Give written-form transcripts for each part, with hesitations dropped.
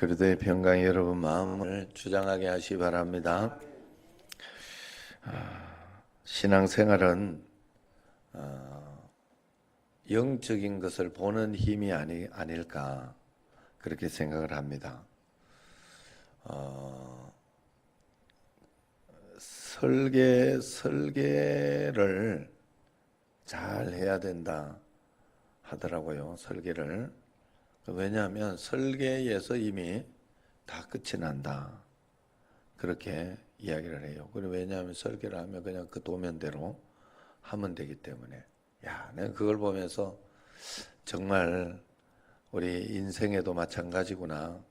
그리스도의 평강이 여러분 마음을 주장하게 하시 바랍니다. 신앙생활은 영적인 것을 보는 힘이 아닐까 그렇게 생각을 합니다. 설계를 잘 해야 된다 하더라고요. 설계를. 왜냐하면 설계에서 이미 다 끝이 난다. 그렇게 이야기를 해요. 그리고 왜냐하면 설계를 하면 그냥 그 도면대로 하면 되기 때문에. 야, 내가 그걸 보면서 정말 우리 인생에도 마찬가지구나.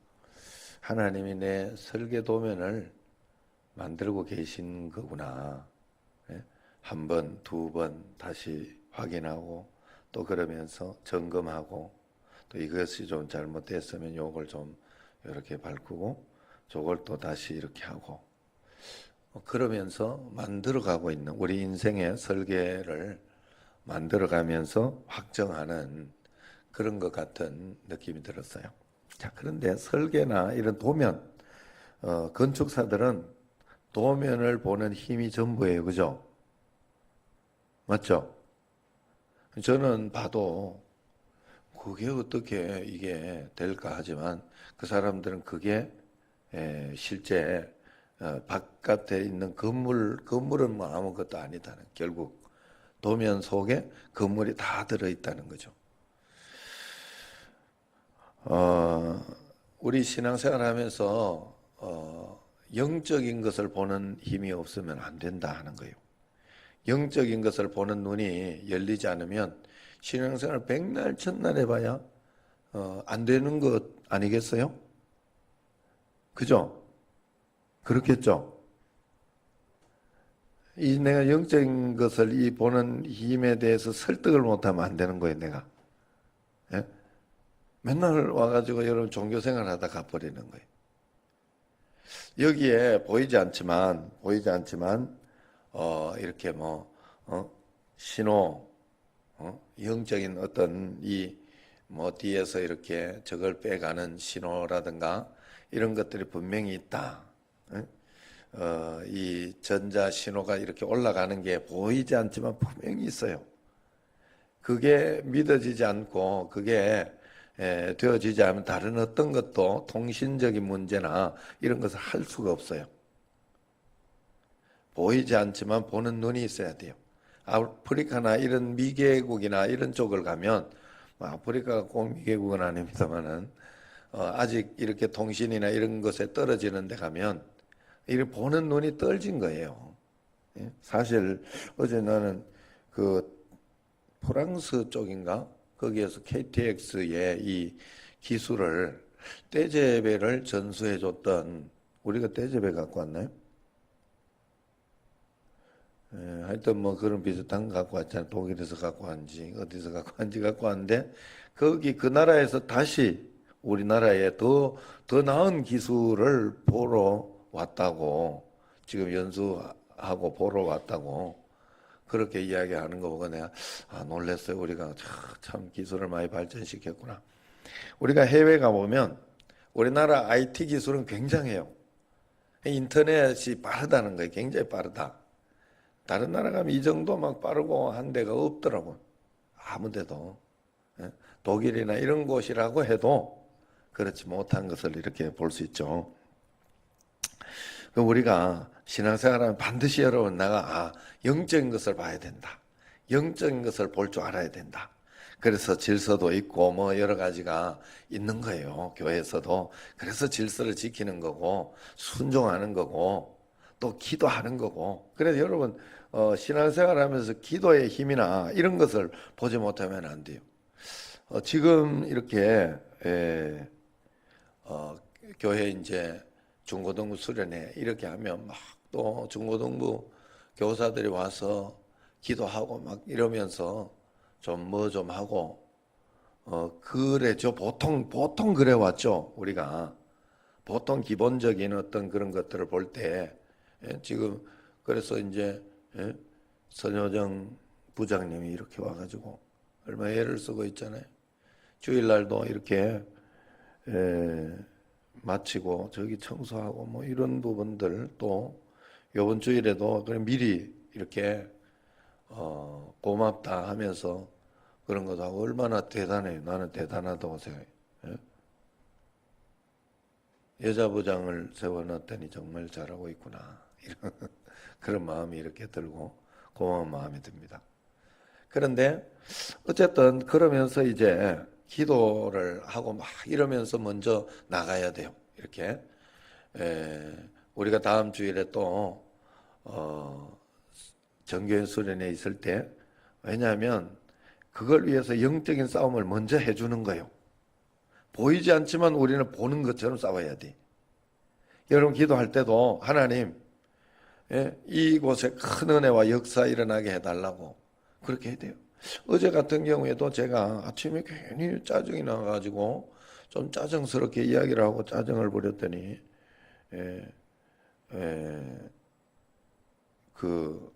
하나님이 내 설계 도면을 만들고 계신 거구나. 한 번, 두 번 다시 확인하고 또 그러면서 점검하고 또 이것이 좀 잘못됐으면 요걸 좀 이렇게 바꾸고 저걸 또 다시 이렇게 하고 그러면서 만들어가고 있는 우리 인생의 설계를 만들어가면서 확정하는 그런 것 같은 느낌이 들었어요. 자, 그런데 설계나 이런 도면, 건축사들은 도면을 보는 힘이 전부예요. 그죠? 맞죠? 저는 봐도 그게 어떻게 이게 될까 하지만 그 사람들은 그게 실제 바깥에 있는 건물은 뭐 아무것도 아니다는 결국 도면 속에 건물이 다 들어있다는 거죠. 우리 신앙생활 하면서 영적인 것을 보는 힘이 없으면 안 된다 하는 거예요. 영적인 것을 보는 눈이 열리지 않으면 신앙생활 백날 첫날 해봐야 안 되는 것 아니겠어요? 그죠? 그렇겠죠? 내가 영적인 것을 이 보는 힘에 대해서 설득을 못하면 안 되는 거예요, 내가. 예? 맨날 와가지고 여러분 종교생활 하다 가버리는 거예요. 여기에 보이지 않지만, 이렇게 신호, 영적인 어떤 뒤에서 이렇게 저걸 빼가는 신호라든가 이런 것들이 분명히 있다. 이 전자 신호가 이렇게 올라가는 게 보이지 않지만 분명히 있어요. 그게 믿어지지 않고 그게 되어지지 않으면 다른 어떤 것도 통신적인 문제나 이런 것을 할 수가 없어요. 보이지 않지만 보는 눈이 있어야 돼요. 아프리카나 이런 미개국이나 이런 쪽을 가면 아프리카가 꼭 미개국은 아닙니다만은 아직 이렇게 통신이나 이런 것에 떨어지는 데 가면 이렇게 보는 눈이 떨어진 거예요. 사실 어제 나는 그 프랑스 쪽인가 거기에서 KTX의 이 기술을 떼제베를 전수해 줬던 우리가 떼제베 갖고 왔나요? 하여튼 뭐 그런 비슷한 거 갖고 왔잖아요. 독일에서 갖고 왔는지 어디서 갖고 왔는데 거기 그 나라에서 다시 우리나라에 더 나은 기술을 보러 왔다고 지금 연수하고 보러 왔다고 그렇게 이야기하는 거 보고 내가 놀랐어요. 우리가 참 기술을 많이 발전시켰구나. 우리가 해외 가보면 우리나라 IT 기술은 굉장해요. 인터넷이 빠르다는 거예요. 굉장히 빠르다. 다른 나라 가면 이 정도 막 빠르고 한 데가 없더라고. 아무 데도. 독일이나 이런 곳이라고 해도 그렇지 못한 것을 이렇게 볼 수 있죠. 우리가 신앙생활하면 반드시 여러분 영적인 것을 봐야 된다. 영적인 것을 볼 줄 알아야 된다. 그래서 질서도 있고 뭐 여러 가지가 있는 거예요. 교회에서도. 그래서 질서를 지키는 거고 순종하는 거고 또 기도하는 거고. 그래서 여러분 신앙생활하면서 기도의 힘이나 이런 것을 보지 못하면 안 돼요. 지금 이렇게 교회 이제 중고등부 수련회 이렇게 하면 막 또 중고등부 교사들이 와서 기도하고 막 이러면서 좀 하고 그래죠. 보통 그래 왔죠. 우리가 보통 기본적인 어떤 그런 것들을 볼 때 지금 그래서 이제 선효정 부장님이 이렇게 와가지고 얼마나 애를 쓰고 있잖아요. 주일날도 이렇게 마치고 저기 청소하고 뭐 이런 부분들 또 요번 주일에도 그냥 미리 이렇게 고맙다 하면서 그런 것도 하고 얼마나 대단해요. 나는 대단하다고 생각해요. 예? 여자부장을 세워놨더니 정말 잘하고 있구나. 이런 그런 마음이 이렇게 들고 고마운 마음이 듭니다. 그런데 어쨌든 그러면서 이제 기도를 하고 막 이러면서 먼저 나가야 돼요. 이렇게 우리가 다음 주일에 또 정교회 수련회 있을 때 왜냐하면 그걸 위해서 영적인 싸움을 먼저 해주는 거예요. 보이지 않지만 우리는 보는 것처럼 싸워야 돼. 여러분 기도할 때도 하나님 이곳에 큰 은혜와 역사 일어나게 해달라고 그렇게 해야 돼요. 어제 같은 경우에도 제가 아침에 괜히 짜증이 나가지고 좀 짜증스럽게 이야기를 하고 짜증을 부렸더니 그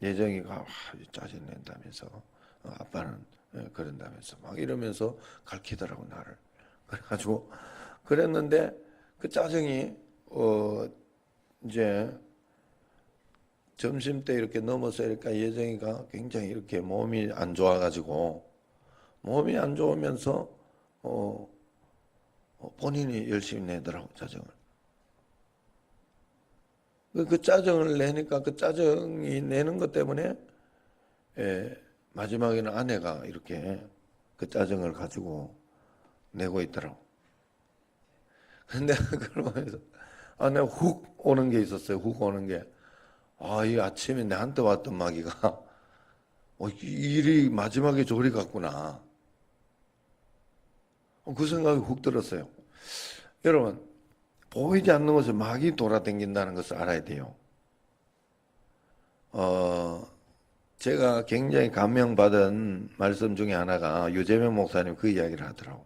예정이가 짜증 낸다면서 아빠는 그런다면서 막 이러면서 가르치더라고 나를. 그래가지고 그랬는데 그 짜증이 이제 점심 때 이렇게 넘어서 이렇게 예정이가 굉장히 이렇게 몸이 안 좋아가지고 몸이 안 좋으면서 본인이 열심히 내더라고 짜증을. 그 짜증을 내니까 그 짜증이 내는 것 때문에 마지막에는 아내가 이렇게 그 짜증을 가지고 내고 있더라고. 근데 그걸 보면서 내가 훅 오는 게 있었어요. 훅 오는 게. 이 아침에 내한테 왔던 마귀가 일이 마지막에 저리 갔구나. 그 생각이 훅 들었어요. 여러분 보이지 않는 곳에 마귀 돌아다닌다는 것을 알아야 돼요. 제가 굉장히 감명받은 말씀 중에 하나가 유재명 목사님 그 이야기를 하더라고.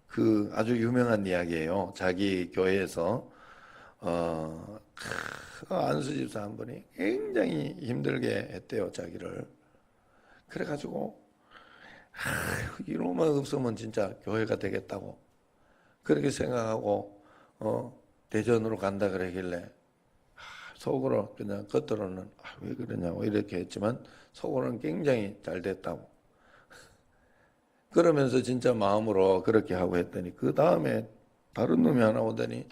그 아주 유명한 이야기예요. 자기 교회에서 안수 집사 한 분이 굉장히 힘들게 했대요, 자기를. 그래가지고 이놈만 없으면 진짜 교회가 되겠다고 그렇게 생각하고 대전으로 간다 그러길래 속으로 그냥 겉으로는 왜 그러냐고 이렇게 했지만 속으로는 굉장히 잘 됐다고. 그러면서 진짜 마음으로 그렇게 하고 했더니 그 다음에 다른 놈이 하나 오더니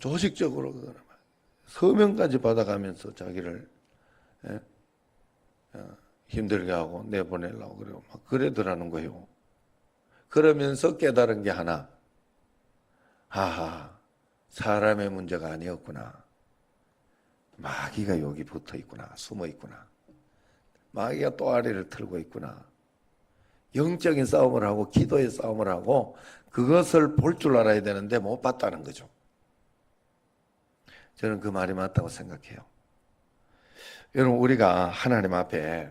조직적으로 서명까지 받아가면서 자기를 힘들게 하고 내보내려고 그래요. 막 그러더라는 거예요. 그러면서 깨달은 게 하나. 사람의 문제가 아니었구나. 마귀가 여기 붙어 있구나. 숨어 있구나. 마귀가 또 아래를 틀고 있구나. 영적인 싸움을 하고 기도의 싸움을 하고 그것을 볼 줄 알아야 되는데 못 봤다는 거죠. 저는 그 말이 맞다고 생각해요. 여러분 우리가 하나님 앞에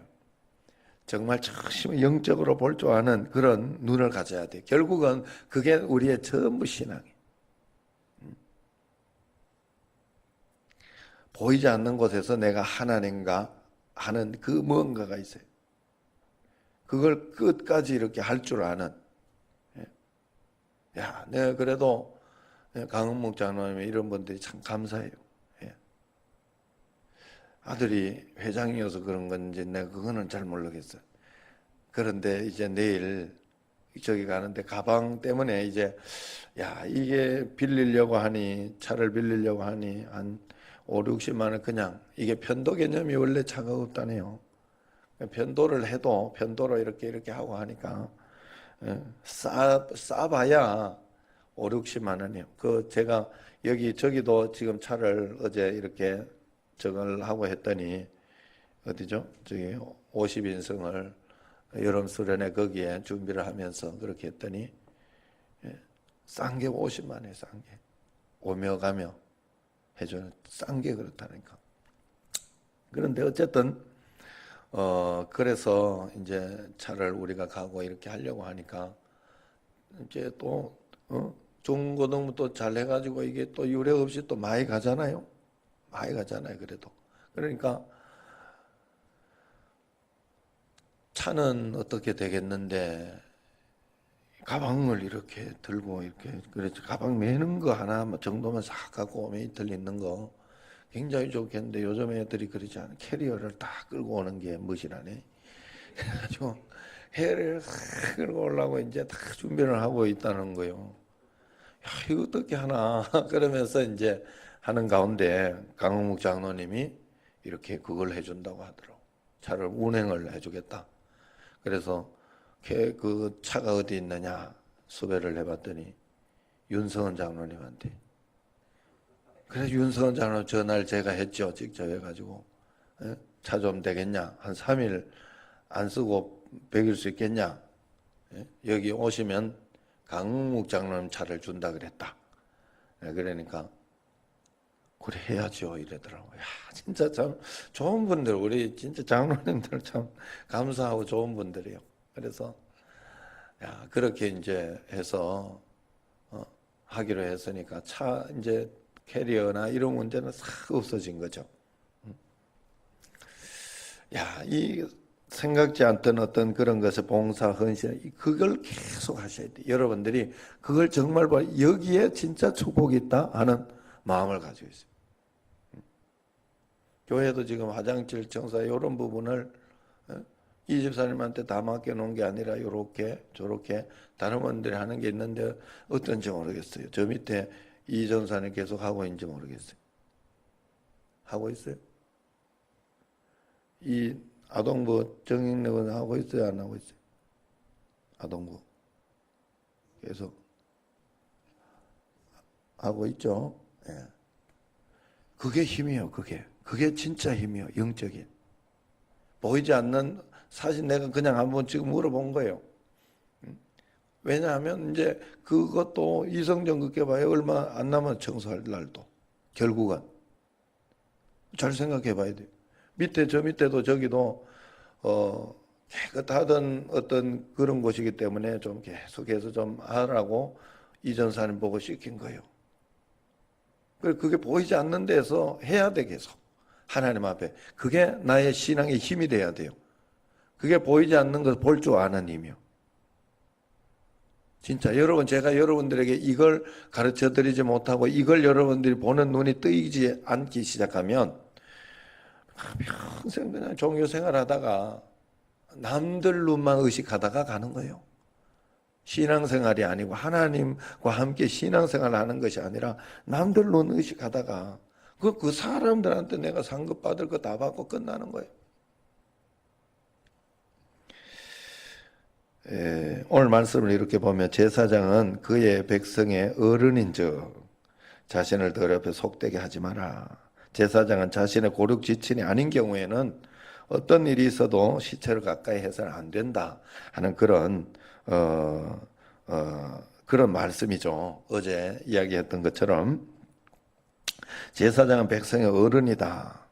정말 정말 영적으로 볼 줄 아는 그런 눈을 가져야 돼요. 결국은 그게 우리의 전부 신앙이에요. 보이지 않는 곳에서 내가 하나님과 하는 그 무언가가 있어요. 그걸 끝까지 이렇게 할 줄 아는. 내가 그래도 강은 목장님 이런 분들이 참 감사해요. 아들이 회장이어서 그런 건지 내가 그거는 잘 모르겠어요. 그런데 이제 내일 저기 가는데 가방 때문에 이제 이게 빌리려고 하니 차를 빌리려고 하니 한 5, 60만 원 그냥 이게 편도 개념이 원래 차가 없다네요. 편도를 해도 편도로 이렇게 하고 하니까 싸봐야 5, 60만 원이에요. 제가 저기도 지금 차를 어제 이렇게 저걸 하고 했더니 어디죠? 저기 50인승을 여름 수련회 거기에 준비를 하면서 그렇게 했더니 싼 게 50만 원이에요. 싼 게. 오며 가며 해주는 싼 게 그렇다니까. 그런데 어쨌든 그래서 이제 차를 우리가 가고 이렇게 하려고 하니까 이제 또 중고등부 또 잘 해가지고 이게 또 유례 없이 또 많이 가잖아요. 많이 가잖아요. 그래도 그러니까 차는 어떻게 되겠는데 가방을 이렇게 들고 이렇게 그래서 가방 매는 거 하나 정도만 싹 갖고 오면 이틀 있는 거 굉장히 좋겠는데 요즘 애들이 그러지 않아. 캐리어를 다 끌고 오는 게 멋이라네. 그래가지고 해를 싹 끌고 오려고 이제 다 준비를 하고 있다는 거요. 야, 이거 어떻게 하나 그러면서 이제 하는 가운데 강흥묵 장로님이 이렇게 그걸 해준다고 하더라고. 차를 운행을 해주겠다. 그래서 그 차가 어디 있느냐 수배를 해봤더니 윤성은 장로님한테. 그래서 윤성은 장로님 전화를 제가 했죠. 직접 해가지고 차 좀 되겠냐. 한 3일 안 쓰고 배길 수 있겠냐. 여기 오시면 강흥묵 장로님 차를 준다 그랬다. 그러니까 그래 해야죠 이러더라고요. 야, 진짜 참 좋은 분들 우리 진짜 장로님들 참 감사하고 좋은 분들이요. 그래서 야 그렇게 이제 해서 하기로 했으니까 차 이제 캐리어나 이런 문제는 싹 없어진 거죠. 야, 이 생각지 않던 어떤 그런 것을 봉사, 헌신, 그걸 계속 하셔야 돼요. 여러분들이 그걸 정말 여기에 진짜 축복이 있다 하는 마음을 가지고 있어요. 교회도 지금 화장실 청사 이런 부분을 이 집사님한테 다 맡겨놓은 게 아니라 요렇게 저렇게 다른 분들이 하는 게 있는데 어떤지 모르겠어요. 저 밑에 이 전사님 계속 하고 있는지 모르겠어요. 하고 있어요? 이 아동부 정인력은 하고 있어요? 안 하고 있어요? 아동부 계속 하고 있죠? 예. 그게 힘이에요. 그게 진짜 힘이에요. 영적인 보이지 않는 사실 내가 그냥 한번 지금 물어본 거예요. 왜냐하면 이제 그것도 이성전 그렇게 봐요. 얼마 안 남아 청소할 날도 결국은 잘 생각해 봐야 돼요. 저 밑에도 저기도 깨끗하던 어떤 그런 곳이기 때문에 좀 계속해서 좀 하라고 이전사님 보고 시킨 거예요. 그게 보이지 않는 데서 해야 돼 계속 하나님 앞에. 그게 나의 신앙의 힘이 돼야 돼요. 그게 보이지 않는 것을 볼 줄 아는 힘이요. 진짜 여러분 제가 여러분들에게 이걸 가르쳐 드리지 못하고 이걸 여러분들이 보는 눈이 뜨이지 않기 시작하면 평생 그냥 종교 생활하다가 남들 눈만 의식하다가 가는 거예요. 신앙생활이 아니고 하나님과 함께 신앙생활을 하는 것이 아니라 남들 눈 의식하다가 그 사람들한테 내가 상급 받을 거 다 받고 끝나는 거예요. 오늘 말씀을 이렇게 보면 제사장은 그의 백성의 어른인즉 자신을 더럽혀 속되게 하지 마라. 제사장은 자신의 고륙지친이 아닌 경우에는 어떤 일이 있어도 시체를 가까이 해서는 안 된다 하는 그런 그런 말씀이죠. 어제 이야기했던 것처럼 제사장은 백성의 어른이다.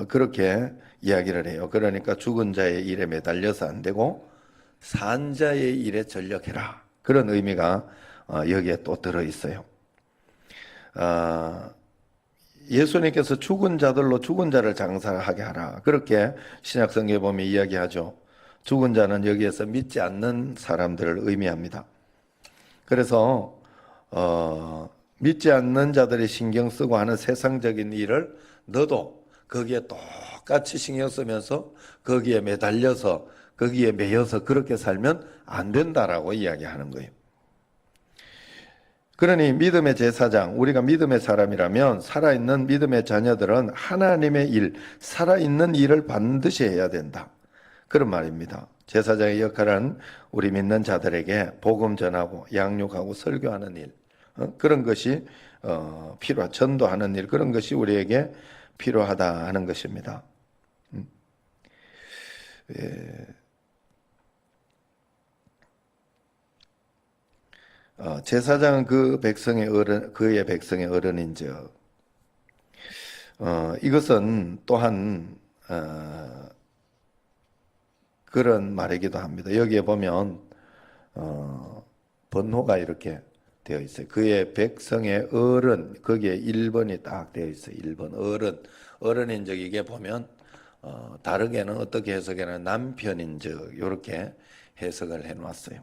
그렇게 이야기를 해요. 그러니까 죽은 자의 일에 매달려서 안 되고 산자의 일에 전력해라. 그런 의미가 여기에 또 들어있어요. 예수님께서 죽은 자들로 죽은 자를 장사하게 하라. 그렇게 신약성경에 보면 이야기하죠. 죽은 자는 여기에서 믿지 않는 사람들을 의미합니다. 그래서 믿지 않는 자들이 신경 쓰고 하는 세상적인 일을 너도 거기에 똑같이 신경 쓰면서 거기에 매달려서 거기에 매여서 그렇게 살면 안 된다라고 이야기하는 거예요. 그러니 믿음의 제사장, 우리가 믿음의 사람이라면 살아있는 믿음의 자녀들은 하나님의 일, 살아있는 일을 반드시 해야 된다. 그런 말입니다. 제사장의 역할은 우리 믿는 자들에게 복음 전하고 양육하고 설교하는 일, 그런 것이 전도하는 일, 그런 것이 우리에게 필요하다 하는 것입니다. 제사장은 그의 백성의 어른인즉 이것은 또한 그런 말이기도 합니다. 여기에 보면 번호가 이렇게 되어 있어요. 그의 백성의 어른, 거기에 1번이 딱 되어 있어요. 1번 어른인즉 이게 보면 다르게는 어떻게 해석하냐면 남편인즉 이렇게 해석을 해놨어요.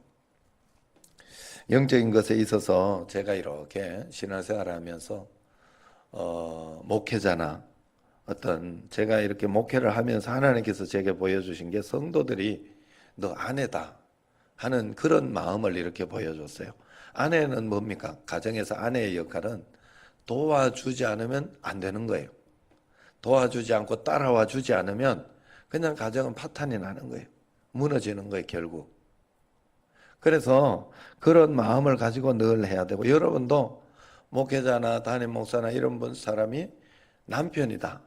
영적인 것에 있어서 제가 이렇게 신앙생활을 하면서 목회자나 어떤 제가 이렇게 목회를 하면서 하나님께서 제게 보여주신 게 성도들이 너 아내다 하는 그런 마음을 이렇게 보여줬어요. 아내는 뭡니까? 가정에서 아내의 역할은 도와주지 않으면 안 되는 거예요. 도와주지 않고 따라와 주지 않으면 그냥 가정은 파탄이 나는 거예요. 무너지는 거예요, 결국. 그래서 그런 마음을 가지고 늘 해야 되고, 여러분도 목회자나 담임 목사나 이런 분 사람이 남편이다.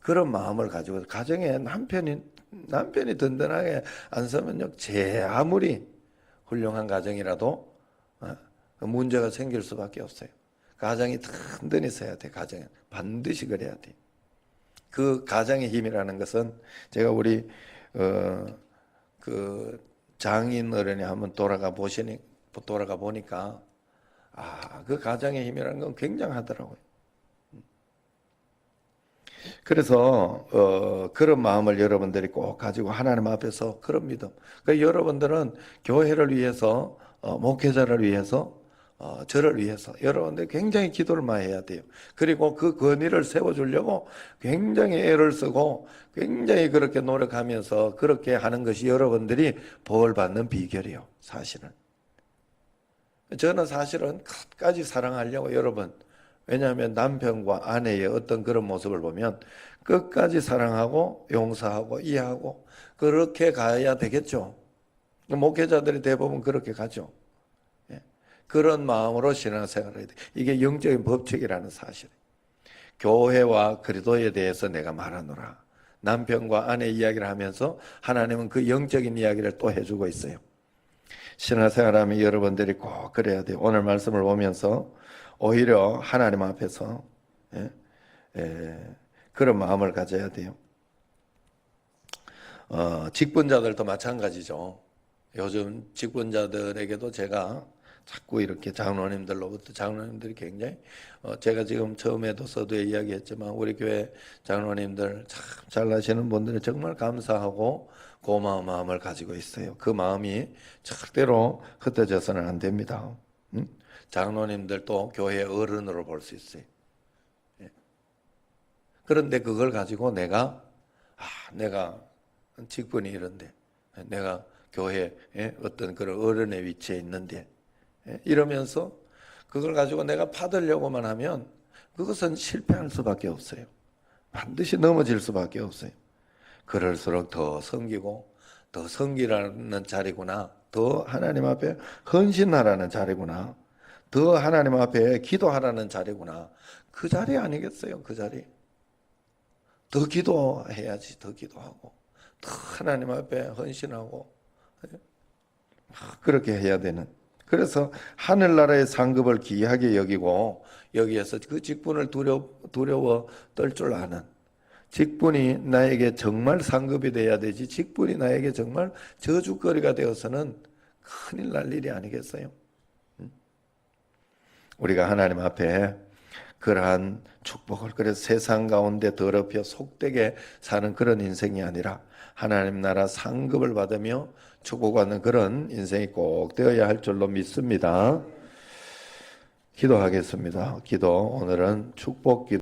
그런 마음을 가지고 가정에 남편이 든든하게 안 서면요, 제 아무리 훌륭한 가정이라도 문제가 생길 수밖에 없어요. 가정이 든든히 서야 돼. 가정에 반드시 그래야 돼. 그 가정의 힘이라는 것은 제가 우리 그 장인 어른이 한번 돌아가 보니까 그 가정의 힘이라는 건 굉장하더라고요. 그래서 그런 마음을 여러분들이 꼭 가지고 하나님 앞에서 그런 믿음. 그러니까 여러분들은 교회를 위해서 목회자를 위해서 저를 위해서 여러분들 굉장히 기도를 많이 해야 돼요. 그리고 그 건의를 세워주려고 굉장히 애를 쓰고 굉장히 그렇게 노력하면서 그렇게 하는 것이 여러분들이 벌 받는 비결이에요. 사실은. 저는 사실은 끝까지 사랑하려고 여러분, 왜냐하면 남편과 아내의 어떤 그런 모습을 보면 끝까지 사랑하고 용서하고 이해하고 그렇게 가야 되겠죠. 목회자들이 대부분 그렇게 가죠. 그런 마음으로 신앙생활을 해야 돼. 이게 영적인 법칙이라는 사실. 교회와 그리스도에 대해서 내가 말하노라. 남편과 아내 이야기를 하면서 하나님은 그 영적인 이야기를 또 해주고 있어요. 신앙생활하면 여러분들이 꼭 그래야 돼요. 오늘 말씀을 보면서 오히려 하나님 앞에서 그런 마음을 가져야 돼요. 직분자들도 마찬가지죠. 요즘 직분자들에게도 제가 자꾸 이렇게 장로님들로부터 장로님들이 굉장히 제가 지금 처음에도 서두에 이야기했지만 우리 교회 장로님들 참 잘나시는 분들은 정말 감사하고 고마운 마음을 가지고 있어요. 그 마음이 절대로 흩어져서는 안 됩니다. 장로님들도 교회의 어른으로 볼 수 있어요. 그런데 그걸 가지고 내가 직분이 이런데 내가 교회에 어떤 그런 어른의 위치에 있는데 이러면서 그걸 가지고 내가 받으려고만 하면 그것은 실패할 수밖에 없어요. 반드시 넘어질 수밖에 없어요. 그럴수록 더 섬기고 더 섬기라는 자리구나. 더 하나님 앞에 헌신하라는 자리구나. 더 하나님 앞에 기도하라는 자리구나. 그 자리 아니겠어요? 그 자리. 더 기도해야지. 더 기도하고 더 하나님 앞에 헌신하고 그렇게 해야 되는. 그래서 하늘나라의 상급을 귀하게 여기고 여기에서 그 직분을 두려워 떨 줄 아는 직분이 나에게 정말 상급이 돼야 되지 직분이 나에게 정말 저주거리가 되어서는 큰일 날 일이 아니겠어요? 우리가 하나님 앞에 그러한 축복을 그래서 세상 가운데 더럽혀 속되게 사는 그런 인생이 아니라 하나님 나라 상급을 받으며 축복받는 그런 인생이 꼭 되어야 할 줄로 믿습니다. 기도하겠습니다. 오늘은 축복 기도.